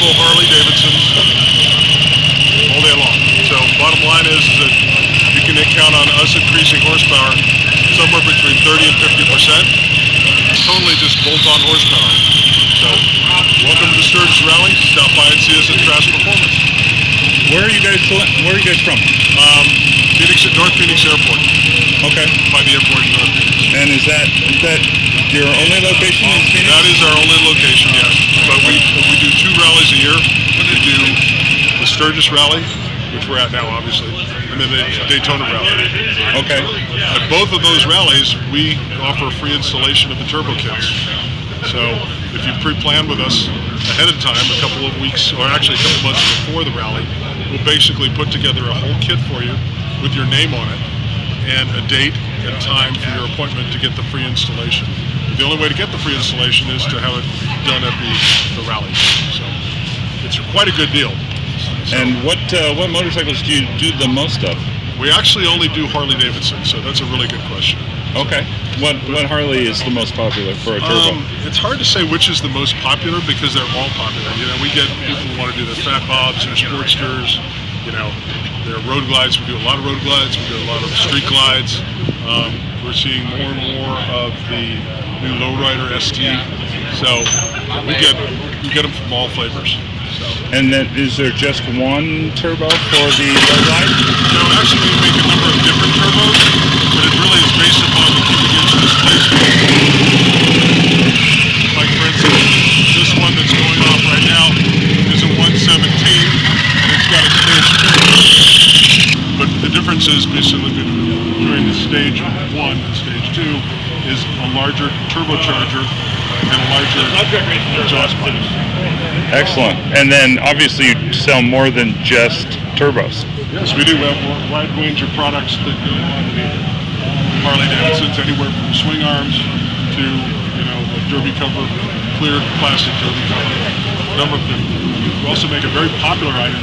typical Harley Davidsons all day long. So bottom line is that you can count on us increasing horsepower somewhere between 30 and 50%. Totally just bolt-on horsepower. So welcome to the Sturgis Rally. Stop by and see us at Trash Performance. Where are you guys from? North Phoenix Airport. Okay. By the airport in North Phoenix. And is that your only location in Phoenix? That is our only location, yes. But we do 2 rallies a year. We do the Sturgis Rally, which we're at now, obviously, and then the Daytona Rally. Okay. At both of those rallies, we offer free installation of the turbo kits. So if you pre-plan with us ahead of time, a couple of weeks, or actually a couple months before the rally, we'll basically put together a whole kit for you with your name on it and a date and time for your appointment to get the free installation. The only way to get the free installation is to have it done at the rally. So it's quite a good deal. So, and what motorcycles do you do the most of? We actually only do Harley Davidson, so that's a really good question. Okay. What Harley is the most popular for a turbo? It's hard to say which is the most popular because they're all popular. You know, we get people who want to do the Fat Bobs or Sportsters. You know, there are road glides. We do a lot of road glides. We do a lot of street glides. We're seeing more and more of the new lowrider ST. So we get them from all flavors. So. And then is there just one turbo for the low glide? No, actually we make a number of different turbos, but it really is based upon the cubic inch displacement. Like for instance, this one that's going off right now is a 117, and it's got a stage 2. But the difference is basically between the stage 1 and stage 2 is a larger turbocharger and a larger exhaust pipe. Excellent. And then obviously you sell more than just turbos. Yes, we do. We have a wide range of products that go on the Harley Davidsons, anywhere from swing arms to, a derby cover, clear plastic derby cover, a number of them. We also make a very popular item,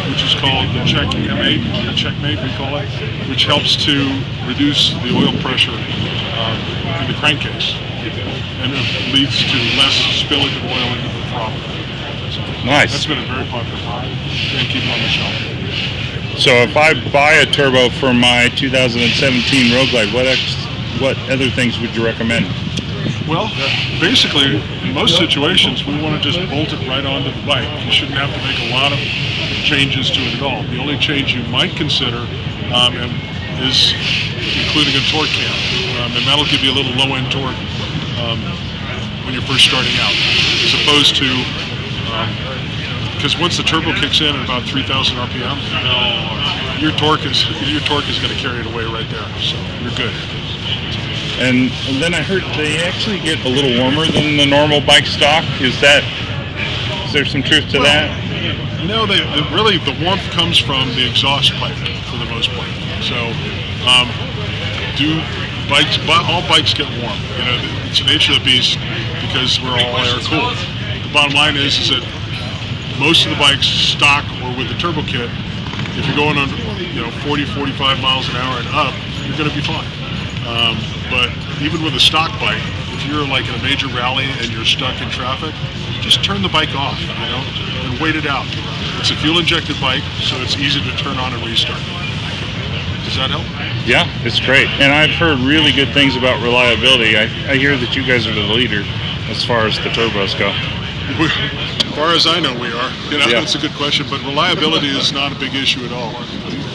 which is called the Check M8, or Checkmate we call it, which helps to reduce the oil pressure in the crankcase, and it leads to less spilling of oil into the throttle. So nice. That's been a very popular product, and keep it on the shelf. So if I buy a turbo for my 2017 Road Glide, what other things would you recommend? Well, basically, in most situations, we want to just bolt it right onto the bike. You shouldn't have to make a lot of changes to it at all. The only change you might consider is including a torque cam, and that'll give you a little low-end torque when you're first starting out, as opposed to because once the turbo kicks in at about 3,000 RPM, your torque is going to carry it away right there. So you're good. And then I heard they actually get a little warmer than the normal bike stock. Is there some truth to that? No, really the warmth comes from the exhaust pipe for the most part. So all bikes get warm. It's the nature of the beast because we're all air cooled. The bottom line is that most of the bikes stock or with the turbo kit, if you're going under 40, 45 miles an hour and up, you're going to be fine. But even with a stock bike, if you're like in a major rally and you're stuck in traffic, just turn the bike off, and wait it out. It's a fuel-injected bike, so it's easy to turn on and restart. Does that help? Yeah, it's great. And I've heard really good things about reliability. I hear that you guys are the leader as far as the turbos go. As far as I know, we are. Yeah. That's a good question, but reliability is not a big issue at all.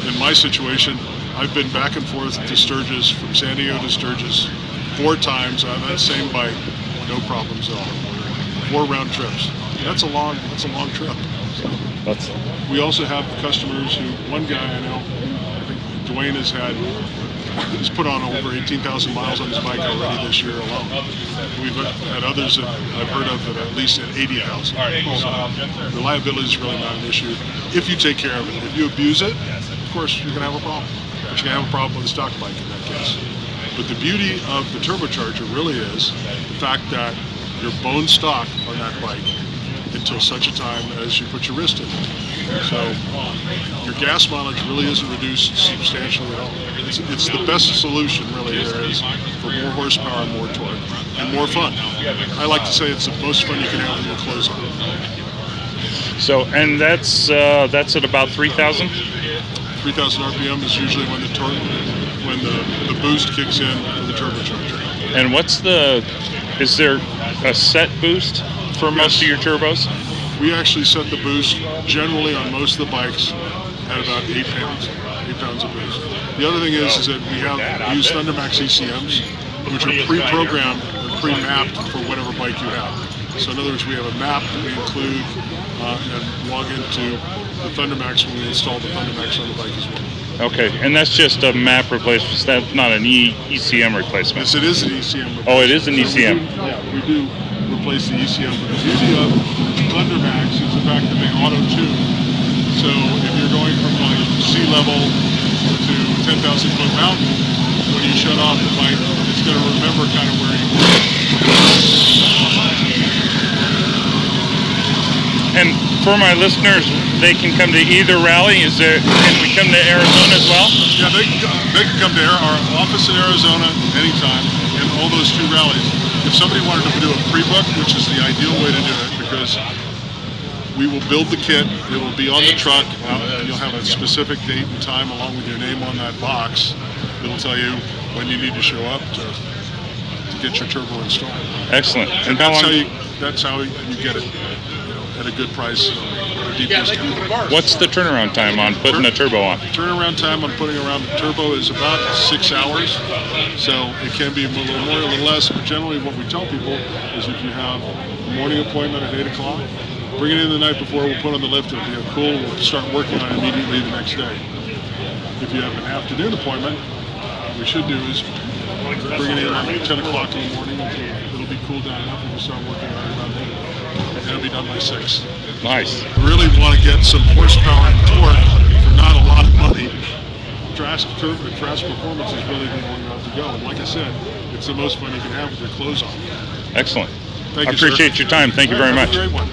In my situation, I've been back and forth to Sturgis, from San Diego to Sturgis, 4 times on that same bike, no problems at all. 4 round trips. That's a long trip. So, we also have customers who, one guy I know, I think Dwayne he's put on over 18,000 miles on his bike already this year alone. We've had others that I've heard of that at least at 80,000. So reliability is really not an issue if you take care of it. If you abuse it, of course you're going to have a problem. But you're going to have a problem with a stock bike in that case. But the beauty of the turbocharger really is the fact that you're bone stock on that bike until such a time as you put your wrist in it. So your gas mileage really isn't reduced substantially at all. It's the best solution really there is for more horsepower, more torque, and more fun. I like to say it's the most fun you can have with your clothes on. So, and that's at about 3,000. 3,000 RPM is usually when the boost kicks in for the turbocharger. And is there a set boost for most of your turbos? We actually set the boost generally on most of the bikes at about 8 pounds. 8 pounds of boost. The other thing is that we use Thundermax ECMs, which are pre-programmed or pre-mapped for whatever bike you have. So in other words, we have a map that we include and log into the Thundermax when we install the Thundermax on the bike as well. Okay, and that's just a map replacement. That's not an ECM replacement. Yes, it is an ECM replacement. Oh, it is an ECM. We do replace the ECM, but the beauty of Thundermax is the fact that they auto-tune. So if you're going from like sea level to 10,000 foot mountain, when you shut off the bike, it's going to remember kind of where you were. And for my listeners, they can come to either rally. Can we come to Arizona as well? Yeah, they can come to our office in Arizona anytime, and all those 2 rallies. If somebody wanted to do a pre-book, which is the ideal way to do it, because we will build the kit, it will be on the truck, and you'll have a specific date and time along with your name on that box. It'll tell you when you need to show up to get your turbo installed. Excellent. And that's how you get it, at a good price, a deep discount. What's the turnaround time on putting a turbo on? Turnaround time on putting around the turbo is about 6 hours. So it can be a little more, a little less, but generally what we tell people is if you have a morning appointment at 8 o'clock, bring it in the night before, we'll put on the lift, it'll be cool, we'll start working on it immediately the next day. If you have an afternoon appointment, what we should do is bring it in at 10 o'clock in the morning, it'll be cooled down enough, and we'll start working on it around 8. And it'll be done by 6. Nice. We really want to get some horsepower and torque for not a lot of money. Trash performance is really the one route to go. And like I said, it's the most fun you can have with your clothes on. Excellent. Thank you, I appreciate your time. Thank you very much. Have a great one.